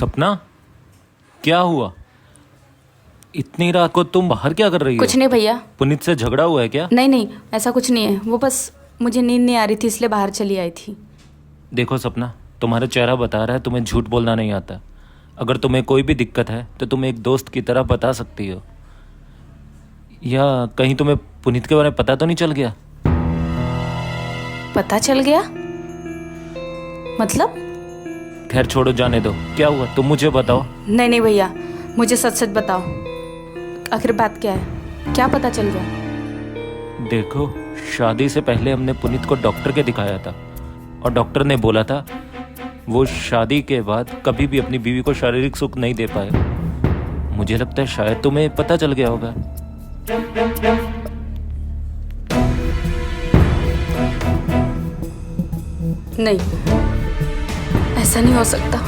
सपना, क्या हुआ? इतनी रात को तुम बाहर क्या कर रही हो? कुछ नहीं भैया। पुनीत से झगड़ा हुआ है क्या? नहीं नहीं, ऐसा कुछ नहीं है। वो बस मुझे नींद नहीं आ रही थी इसलिए बाहर चली आई थी। देखो सपना, तुम्हारा चेहरा बता रहा है तुम्हें झूठ बोलना नहीं आता। अगर तुम्हें कोई भी दिक्कत है तो तुम एक दोस्त की तरह बता सकती हो। या कहीं तुम्हें पुनीत के बारे में पता तो नहीं चल गया? पता चल गया मतलब? खैर छोड़ो, जाने दो। क्या हुआ तुम मुझे बताओ। नहीं नहीं भैया, मुझे सच सच बताओ, आखिर बात क्या है? क्या पता चल गया? देखो, शादी से पहले हमने पुनीत को डॉक्टर के दिखाया था और डॉक्टर ने बोला था वो शादी के बाद कभी भी अपनी बीवी को शारीरिक सुख नहीं दे पाए। मुझे लगता है शायद तुम्हें पता चल गया होगा। नहीं, ऐसा नहीं हो सकता।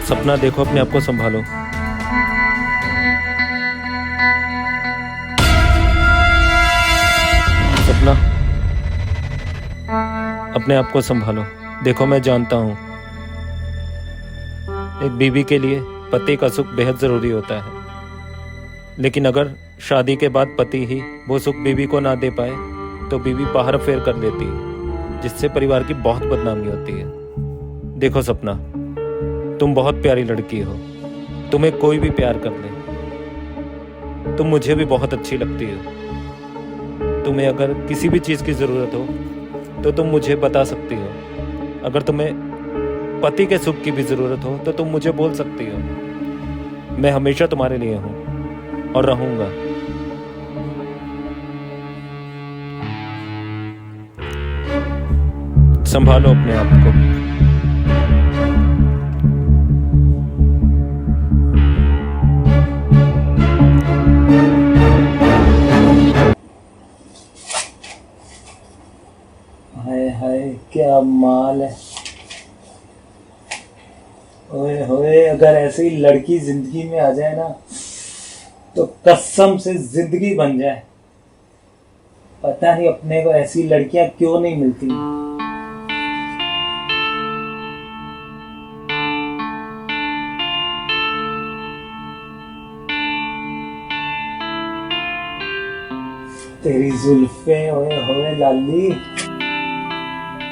सपना देखो, अपने आप को संभालो। सपना, अपने आप को संभालो। देखो, मैं जानता हूं एक बीवी के लिए पति का सुख बेहद जरूरी होता है, लेकिन अगर शादी के बाद पति ही वो सुख बीवी को ना दे पाए तो बीवी बाहर फेर कर देती है, जिससे परिवार की बहुत बदनामी होती है। देखो सपना, तुम बहुत प्यारी लड़की हो। तुम्हें कोई भी प्यार कर ले। तुम मुझे भी बहुत अच्छी लगती हो। तुम्हें अगर किसी भी चीज़ की ज़रूरत हो तो तुम मुझे बता सकती हो। अगर तुम्हें पति के सुख की भी ज़रूरत हो तो तुम मुझे बोल सकती हो। मैं हमेशा तुम्हारे लिए हूँ और रहूँगा। संभालो अपने आप को। हाय हाय, क्या माल है। ओए होए, अगर ऐसी लड़की जिंदगी में आ जाए ना तो कसम से जिंदगी बन जाए। पता नहीं अपने को ऐसी लड़कियां क्यों नहीं मिलती। तेरी जुल्फे, ओए होए लाली,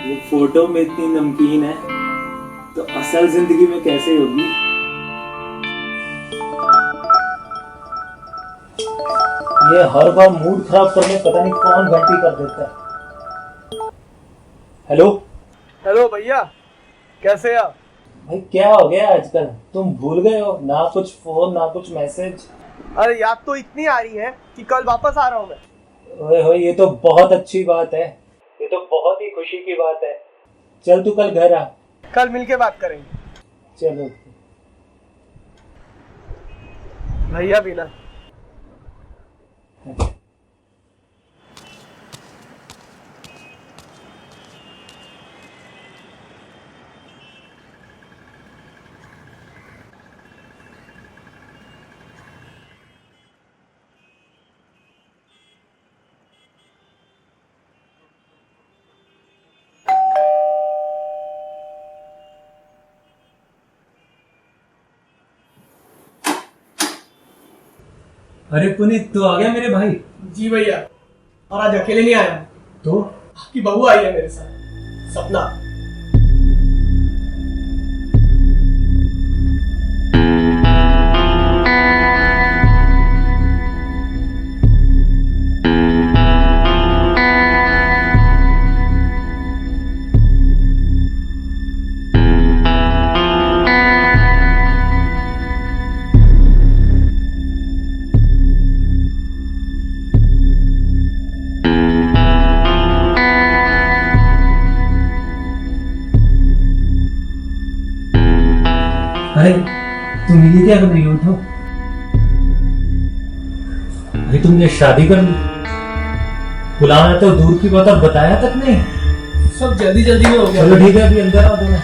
ये फोटो में इतनी नमकीन है तो असल जिंदगी में कैसे होगी। ये हर बार मूड खराब करने पता नहीं कौन घंटी कर देता है। हेलो हेलो भैया, कैसे आप? भाई, क्या हो गया आजकल? तुम भूल गए हो ना, कुछ फोन ना कुछ मैसेज। अरे याद तो इतनी आ रही है कि कल वापस आ रहा हूँ मैं। ओए होए, ये तो बहुत अच्छी बात है। ये तो बहुत ही खुशी की बात है। चल तू कल घर आ। कल मिलके बात करेंगे। चलो भैया भी ना। अरे पुनीत, तू आ गया मेरे भाई? जी भैया, और आज अकेले नहीं आया तो आपकी बहू आई है मेरे साथ, सपना। अरे तुम ये क्या कर रही हो? उठो। अरे तुमने शादी कर ली? बुलाना तो दूर की बात, अब बताया तक नहीं। सब जल्दी जल्दी में हो गया। चलो ठीक है, अभी अंदर आ दो ना।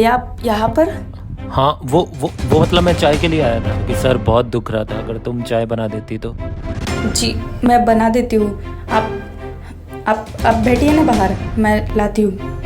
भैया आप यहाँ पर? हाँ, वो मतलब मैं चाय के लिए आया था कि सर बहुत दुख रहा था, अगर तुम चाय बना देती तो। जी मैं बना देती हूँ। आप बैठिए ना बाहर, मैं लाती हूँ।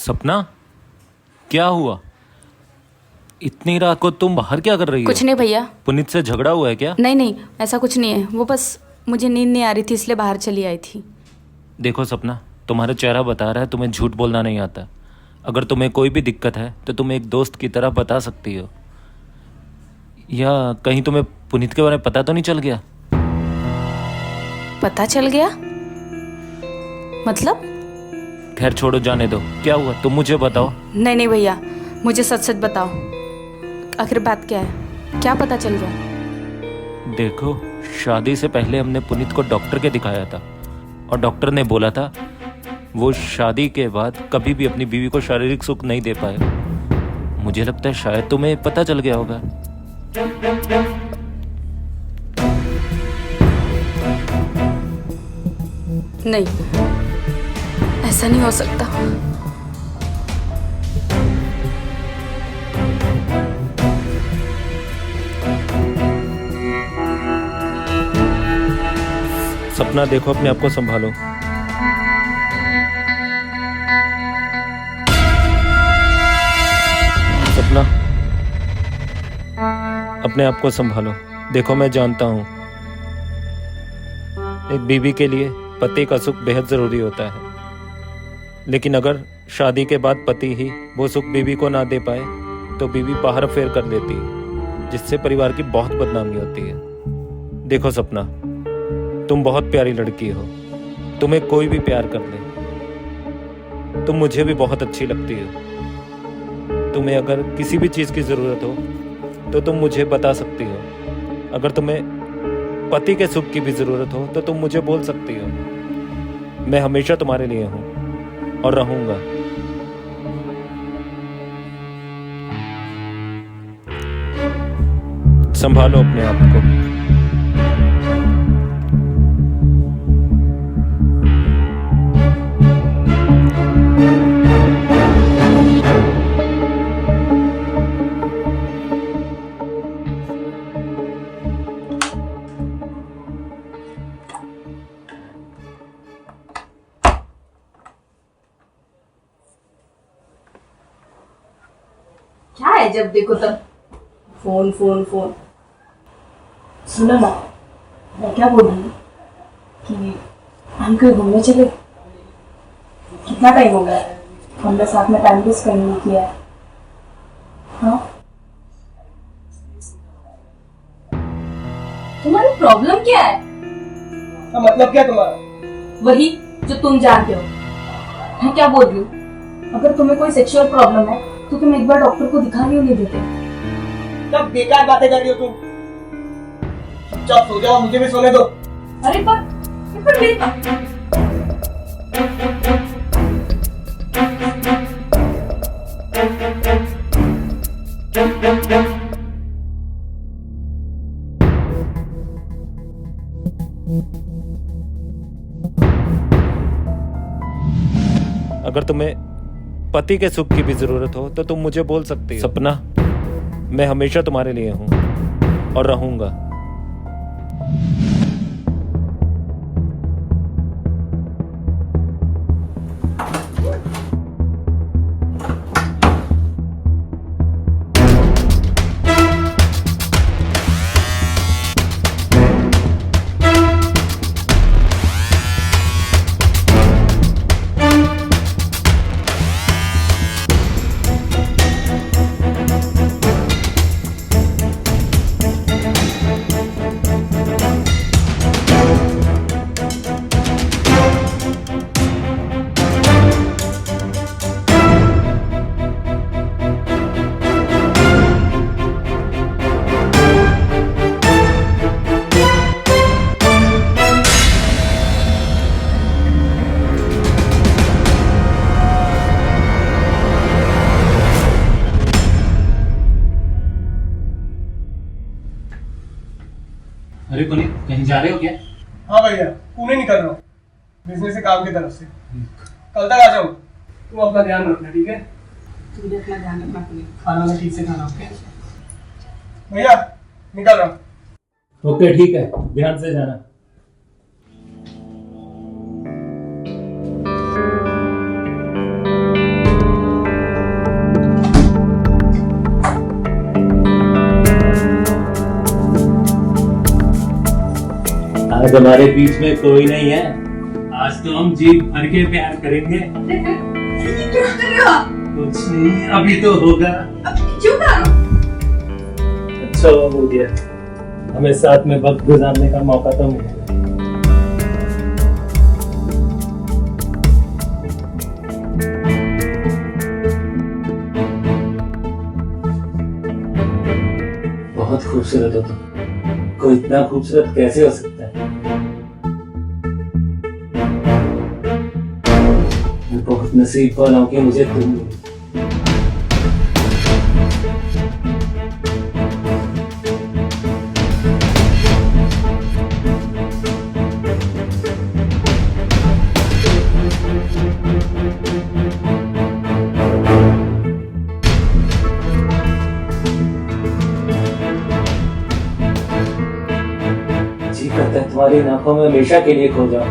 सपना, क्या हुआ? इतनी रात को तुम बाहर क्या कर रही हो? कुछ नहीं भैया। पुनीत से झगड़ा हुआ है क्या? नहीं ऐसा कुछ नहीं है, वो बस मुझे नींद नहीं आ रही थी इसलिए बाहर चली आई थी। देखो सपना, तुम्हारा चेहरा बता रहा है तुम्हें झूठ बोलना नहीं आता। अगर तुम्हें कोई भी दिक्कत है तो तुम एक दोस्त की तरह बता सकती हो। या कहीं तुम्हें पुनीत के बारे में पता तो नहीं चल गया? पता चल गया मतलब? खैर छोड़ो, जाने दो। क्या हुआ तुम मुझे बताओ। नहीं भैया, मुझे सच बताओ, आखिर बात क्या है? क्या पता चल गया? देखो, शादी से पहले हमने पुनीत को डॉक्टर के दिखाया था और डॉक्टर ने बोला था वो शादी के बाद कभी भी अपनी बीवी को शारीरिक सुख नहीं दे पाए। मुझे लगता है शायद तुम्हें पता चल गया होगा। नहीं, ऐसा नहीं हो सकता। सपना देखो, अपने आप को संभालो। सपना, अपने आप को संभालो। देखो मैं जानता हूं एक बीवी के लिए पति का सुख बेहद जरूरी होता है, लेकिन अगर शादी के बाद पति ही वो सुख बीवी को ना दे पाए तो बीवी बाहर फेर कर लेती है, जिससे परिवार की बहुत बदनामी होती है। देखो सपना, तुम बहुत प्यारी लड़की हो, तुम्हें कोई भी प्यार कर ले। तुम मुझे भी बहुत अच्छी लगती हो। तुम्हें अगर किसी भी चीज़ की ज़रूरत हो तो तुम मुझे बता सकती हो। अगर तुम्हें पति के सुख की भी ज़रूरत हो तो तुम मुझे बोल सकती हो। मैं हमेशा तुम्हारे लिए हूँ और रहूँगा। संभालो अपने आप को। क्या है जब देखो तब फोन फोन फोन। सुनो ना, मैं क्या बोल रही हूँ कि हम कहीं घूमने चले। कितना टाइम हो गया हमने साथ में टाइम भी स्पेंड नहीं किया है। हाँ, तुम्हारी प्रॉब्लम क्या है? मतलब क्या तुम्हारा? वही जो तुम जानते हो। मैं क्या बोल रही हूँ, अगर तुम्हें कोई सेक्सुअल प्रॉब्लम है तो तुम एक बार डॉक्टर को दिखा क्यों नहीं देते? सब बेकार बातें कर रही हो तुम। चुपचाप सो जाओ, मुझे भी सोने दो। अरे पर मेरी अगर तुम्हें पति के सुख की भी जरूरत हो तो तुम मुझे बोल सकती हो। सपना, मैं हमेशा तुम्हारे लिए हूं और रहूंगा। अरे पुनीत, कहीं जा रहे हो क्या? हाँ भैया, पुणे निकल रहा हूँ बिजनेस से, काम की तरफ से। कल तक आ जाऊँ। तुम अपना ध्यान रखना, ठीक है? तू भी अपना ध्यान रखना पुनीत। खाना में ठीक से खाना, ओके? भैया निकल रहा हूँ। ओके ठीक है, ध्यान से जाना। आज हमारे बीच में कोई नहीं है। आज तो हम जी भर के प्यार करेंगे। क्या कर रहे हो आप? कुछ नहीं, अभी तो होगा। क्यों कर रहे हो? अच्छा हो गया, हमें साथ में वक्त गुजारने का मौका तो मिलेगा। बहुत खूबसूरत हो तुम। कोई इतना खूबसूरत कैसे हो सकता है? मैं बहुत नसीब वाला हूं कि मुझे तुम मिली। जी करता है तुम्हारी आंखों में हमेशा के लिए खो जाऊं।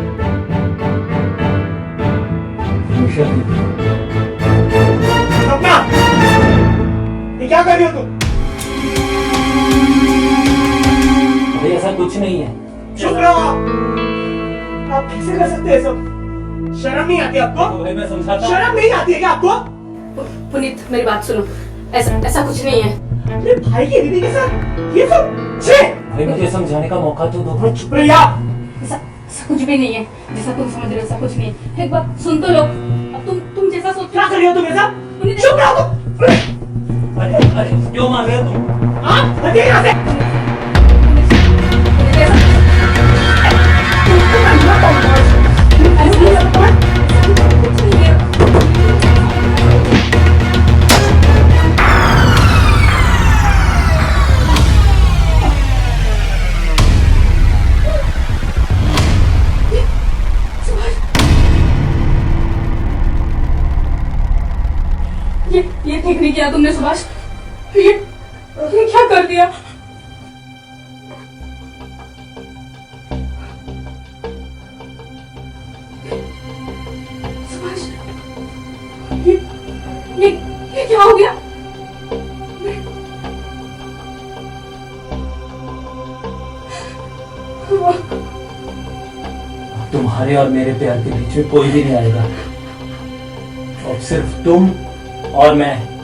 हमेशा के लिए। सपना, ये क्या कर रही हो तुम? अरे ऐसा कुछ नहीं है। चुप रहो आप कैसे कर सकते हैं सब? शर्म नहीं आती आपको? तो मैं समझाता हूं। शर्म नहीं आती है क्या आपको? पुनीत मेरी बात सुनो, ऐसा कुछ नहीं है। अपने भाई की दीदी के साथ ये सब छे। भाई मुझे समझाने का मौका तो दो। चुप रहिए आप। ऐसा कुछ भी नहीं है, जैसा तुम समझ रहे हो ऐसा कुछ नहीं है। एक बात सुन तो लो। अब तुम जैसा सोच क्या कर रही हो तुम ऐसा? पुनीत चुप रहो तुम। अरे क्यों मार रहे हो तुम? हाँ, हटिए यहाँ से। ये ठीक नहीं किया तुमने सुभाष। ये क्या कर दिया? सुभाष, ये क्या हो गया? तुम्हारे और मेरे प्यार के बीच में कोई भी नहीं आएगा। और सिर्फ तुम और मैं।